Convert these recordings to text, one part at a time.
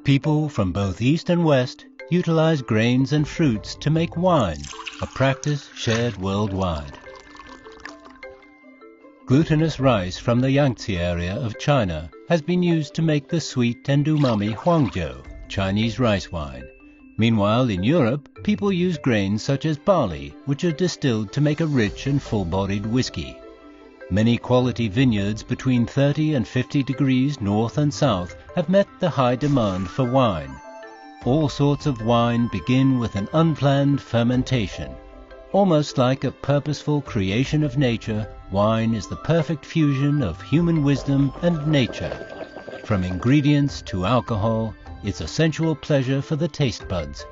People from both East and West utilize grains and fruits to make wine, a practice shared worldwide. Glutinous rice from the Yangtze area of China has been used to make the sweet and umami huangjiu, Chinese rice wine. Meanwhile, in Europe, people use grains such as barley, which are distilled to make a rich and full-bodied whiskey. Many quality vineyards between 30 and 50 degrees north and south have met the high demand for wine. All sorts of wine begin with an unplanned fermentation. Almost like a purposeful creation of nature, wine is the perfect fusion of human wisdom and nature. From ingredients to alcohol, it's a sensual pleasure for the taste buds.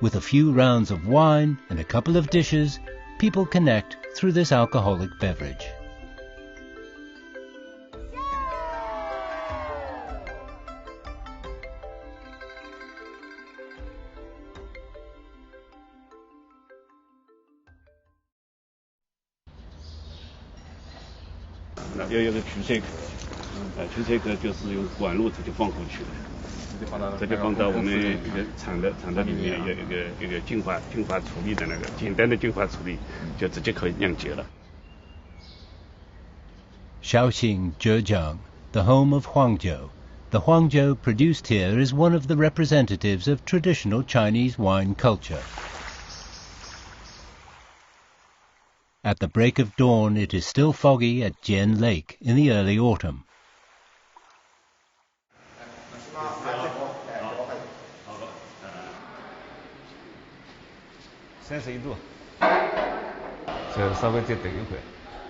With a few rounds of wine and a couple of dishes, people connect through this alcoholic beverage.要有个取水壳就是用管路直接放过去的，直接放到我们一个厂的里面，有一个净化处理的那个简单的净化处理，就直接可以酿结了。Shaoxing, Zhejiang, the home of Huangjiu. The Huangjiu produced here is one of the representatives of traditional Chinese wine culture. At the break of dawn, it is still foggy at Jian Lake in the early autumn.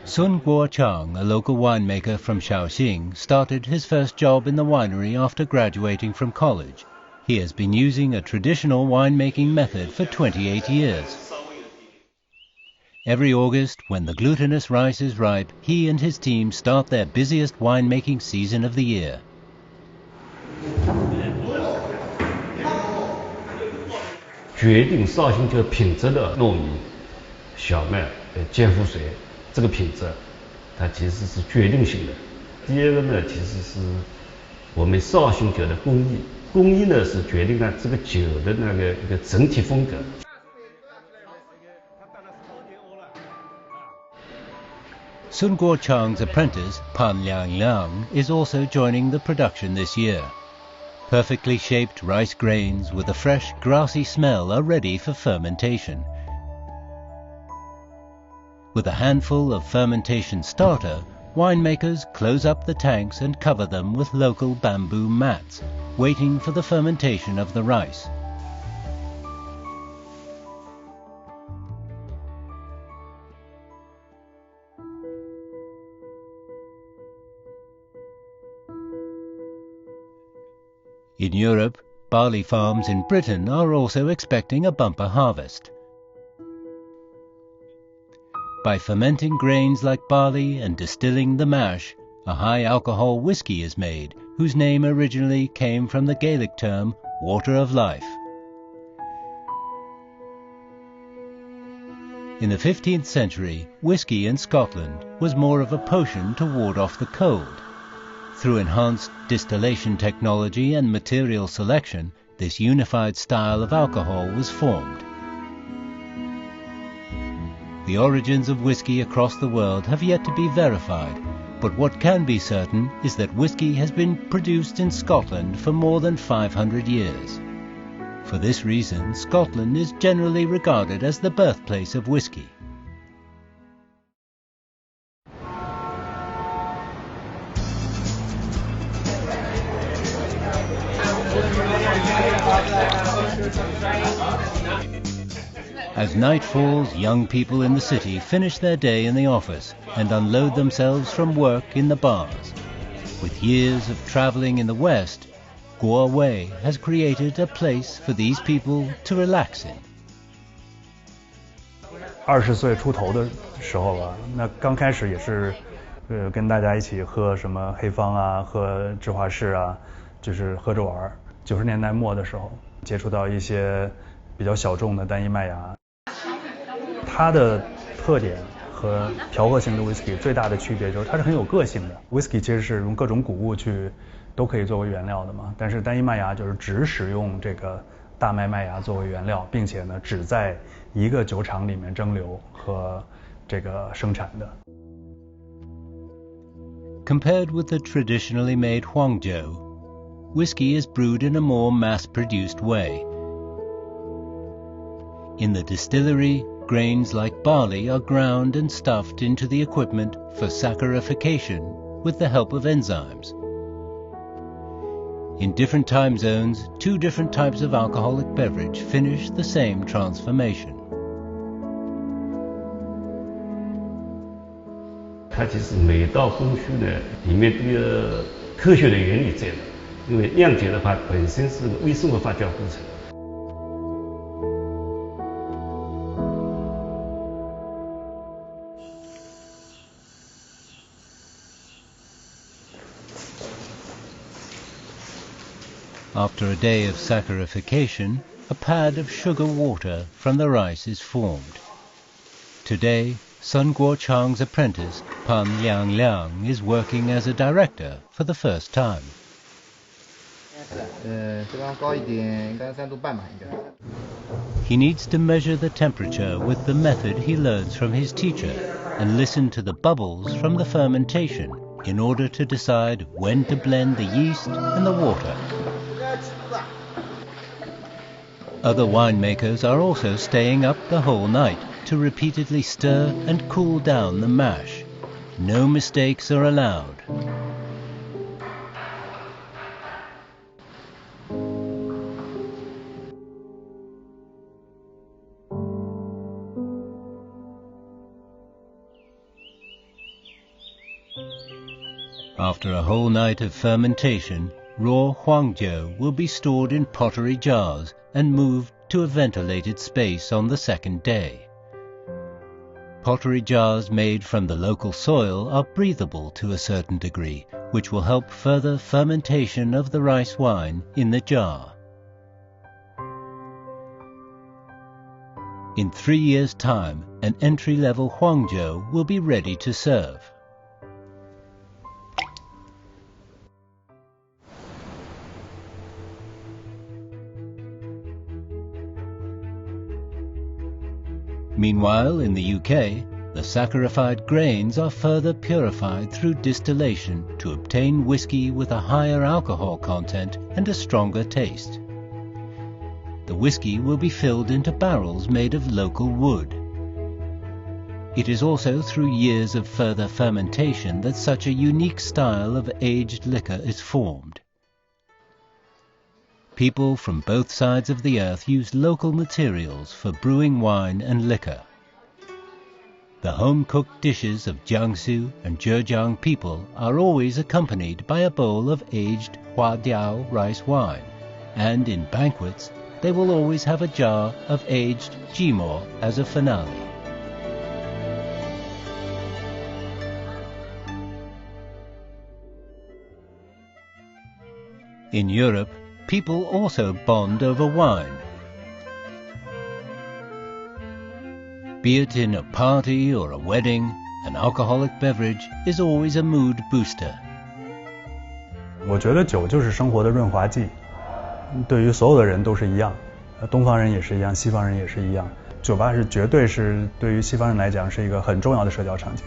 Sun Guochang, a local winemaker from Shaoxing, started his first job in the winery after graduating from college. He has been using a traditional winemaking method for 28 years. Every August, when the glutinous rice is ripe, he and his team start their busiest winemaking season of the year. 决定绍兴酒品质的糯米、小麦、健肤水，这个品质，它其实是决定性的。第二个呢，其实是我们绍兴酒的工艺，工艺呢是决定了这个酒的那个一个整体风格。 Sun Guochang's apprentice, Pan Liang, is also joining the production this year. Perfectly shaped rice grains with a fresh, grassy smell are ready for fermentation. With a handful of fermentation starter, winemakers close up the tanks and cover them with local bamboo mats, waiting for the fermentation of the rice. In Europe, barley farms in Britain are also expecting a bumper harvest. By fermenting grains like barley and distilling the mash, a high-alcohol whiskey is made, whose name originally came from the Gaelic term water of life. In the 15th century, whiskey in Scotland was more of a potion to ward off the cold. Through enhanced distillation technology and material selection, this unified style of alcohol was formed. The origins of whiskey across the world have yet to be verified, but what can be certain is that whiskey has been produced in Scotland for more than 500 years. For this reason, Scotland is generally regarded as the birthplace of whiskey. As night falls, young people in the city finish their day in the office and unload themselves from work in the bars. With years of traveling in the West, Guo Wei has created a place for these people to relax in. 20岁出头的时候吧，那刚开始也是，跟大家一起喝什么黑方啊，喝芝华士啊，就是喝着玩。90年代末的时候，接触到一些比较小众的单一麦芽，它的特点和调和性的 Uiski 最大的区别就是它是很有个性的。Uiski 其实是用各种谷物都可以作为原料的嘛，但是单一麦芽就是只使用这个大麦芽作为原料，并且呢只在一个酒厂里面蒸馏和这个生产的。Compared with the traditionally made Huangjiu, whiskey is brewed in a more mass-produced way. In the distillery, grains like barley are ground and stuffed into the equipment for saccharification with the help of enzymes. In different time zones, 2 different types of alcoholic beverage finish the same transformation. 它其实每道工序呢，里面都有科学的原理在的。因为酿酒的话，本身是个微生物发酵过程。After a day of saccharification, a pad of sugar water from the rice is formed. Today, Sun Guochang's apprentice, Pan Liang, is working as a director for the first time. He needs to measure the temperature with the method he learns from his teacher and listen to the bubbles from the fermentation in order to decide when to blend the yeast and the water. Other winemakers are also staying up the whole night to repeatedly stir and cool down the mash. No mistakes are allowed. After a whole night of fermentation, raw Huangjiu will be stored in pottery jars and moved to a ventilated space on the second day. Pottery jars made from the local soil are breathable to a certain degree, which will help further fermentation of the rice wine in the jar. In 3 years' time, an entry-level Huangjiu will be ready to serve. Meanwhile, in the UK, the saccharified grains are further purified through distillation to obtain whiskey with a higher alcohol content and a stronger taste. The whiskey will be filled into barrels made of local wood. It is also through years of further fermentation that such a unique style of aged liquor is formed. People from both sides of the earth use local materials for brewing wine and liquor. The home-cooked dishes of Jiangsu and Zhejiang people are always accompanied by a bowl of aged Huadiao rice wine, and in banquets they will always have a jar of aged Jimo as a finale. In Europe, people also bond over wine. Be it in a party or a wedding, an alcoholic beverage is always a mood booster. 我觉得酒就是生活的润滑剂，对于所有的人都是一样，东方人也是一样，西方人也是一样。酒吧是绝对是对于西方人来讲是一个很重要的社交场景。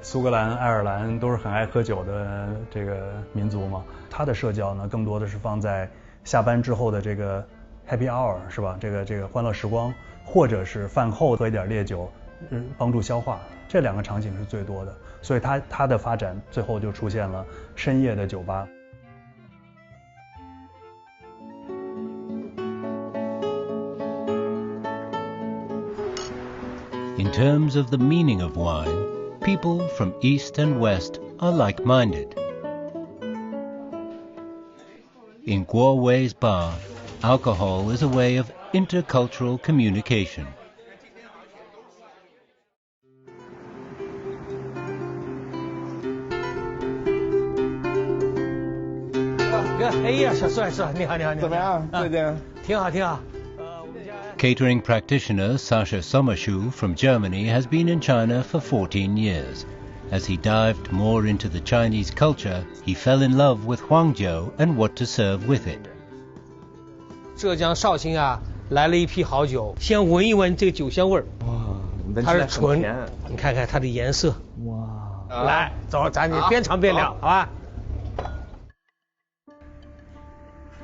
苏格兰、爱尔兰都是很爱喝酒的这个民族嘛，他的社交呢，更多的是放在下班之后的这个 happy hour 是吧？这个欢乐时光，或者是饭后喝一点烈酒，帮助消化，这2个场景是最多的。所以它的发展最后就出现了深夜的酒吧。In terms of the meaning of wine, people from East and West are like-minded. In Guo Wei's bar, alcohol is a way of intercultural communication. 哎呀，小帅帅，你好，你好，你好。怎么样？最近？挺好，挺好。Catering practitioner Sasha Sommerschuh from Germany has been in China for 14 years. As he dived more into the Chinese culture, he fell in love with Huangjiu and what to serve with it. 浙江绍兴啊，来了一批好酒，先闻一闻这个酒香味儿。哇，它是纯，你看看它的颜色。哇，来，走，咱边尝边聊，好吧？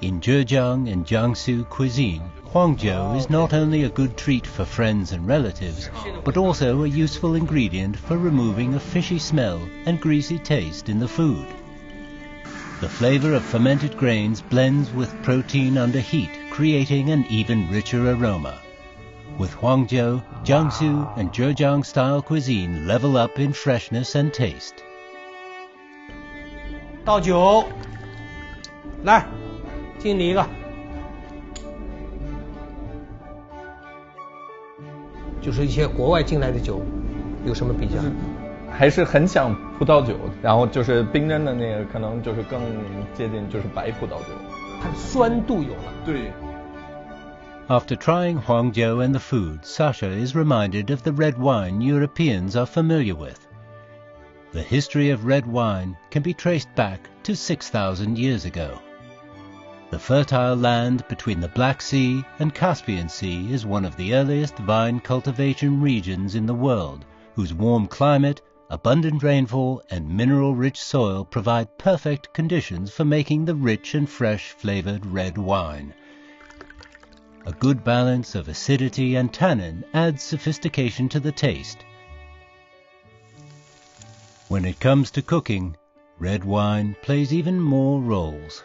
In Zhejiang and Jiangsu cuisine, Huangjiu is not only a good treat for friends and relatives, but also a useful ingredient for removing a fishy smell and greasy taste in the food. The flavor of fermented grains blends with protein under heat, creating an even richer aroma. With Huangjiu, Jiangsu and Zhejiang-style cuisine level up in freshness and taste. 倒酒，来。 敬你一个，就是一些国外进来的酒，有什么比较？还是很想葡萄酒，然后就是冰镇的那个，可能就是更接近就是白葡萄酒。它酸度有了。对。 After trying Huangjiu and the food, Sasha is reminded of the red wine Europeans are familiar with. The history of red wine can be traced back to 6,000 years ago. The fertile land between the Black Sea and Caspian Sea is one of the earliest vine cultivation regions in the world, whose warm climate, abundant rainfall and mineral-rich soil provide perfect conditions for making the rich and fresh-flavored red wine. A good balance of acidity and tannin adds sophistication to the taste. When it comes to cooking, red wine plays even more roles.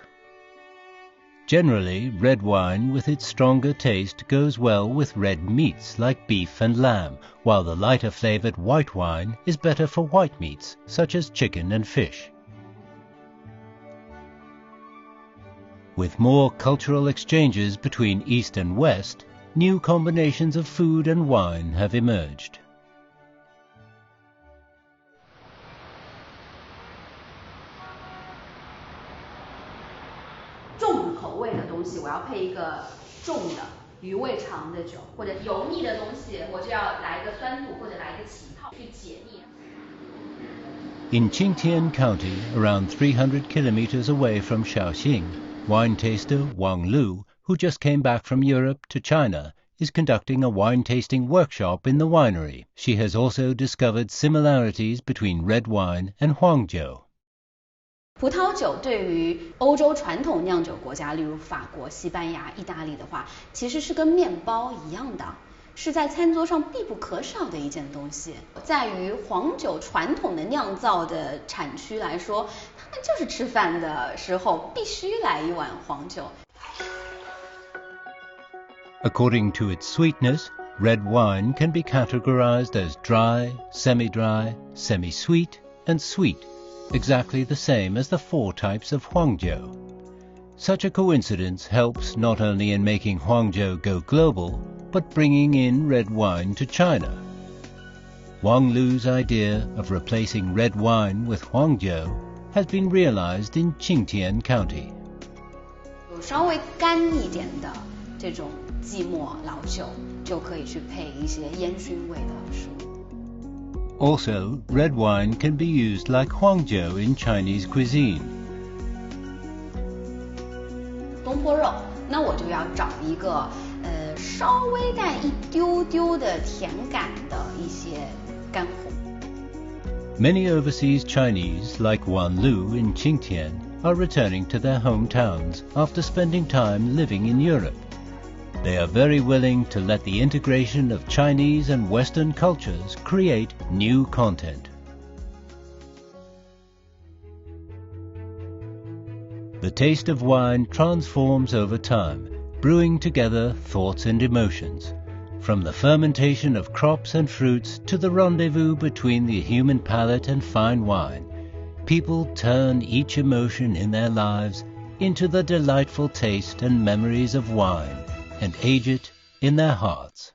Generally, red wine with its stronger taste goes well with red meats like beef and lamb, while the lighter-flavored white wine is better for white meats such as chicken and fish. With more cultural exchanges between East and West, new combinations of food and wine have emerged. 我要配一个重的余味长的酒，或者油腻的东西，我就要来一个酸度，或者来一个起泡去解腻。 In Qingtian County, around 300 kilometers away from Shaoxing, wine taster Wang Lu, who just came back from Europe to China, is conducting a wine tasting workshop in the winery. She has also discovered similarities between red wine and Huangjiu. 葡萄酒对于欧洲传统酿酒国家，例如法国、西班牙、意大利的话，其实是跟面包一样的，是在餐桌上必不可少的一件东西。在于黄酒传统的酿造的产区来说，他们就是吃饭的时候必须来一碗黄酒。According to its sweetness, red wine can be categorized as dry, semi-dry, semi-sweet, and sweet. Exactly the same as the 4 types of Huangjiu. Such a coincidence helps not only in making Huangjiu go global, but bringing in red wine to China. Wang Lu's idea of replacing red wine with Huangjiu has been realized in Qingtian County. 有稍微干一点的这种寂寞老酒，就可以去配一些烟熏味的食物。 Also, red wine can be used like Huangjiu in Chinese cuisine. 东坡肉，那我就要找一个稍微带一丢丢的甜感的一些干货。 Many overseas Chinese, like Wan Lu in Qingtian, are returning to their hometowns after spending time living in Europe. They are very willing to let the integration of Chinese and Western cultures create new content. The taste of wine transforms over time, brewing together thoughts and emotions. From the fermentation of crops and fruits to the rendezvous between the human palate and fine wine, people turn each emotion in their lives into the delightful taste and memories of wine, and age it in their hearts.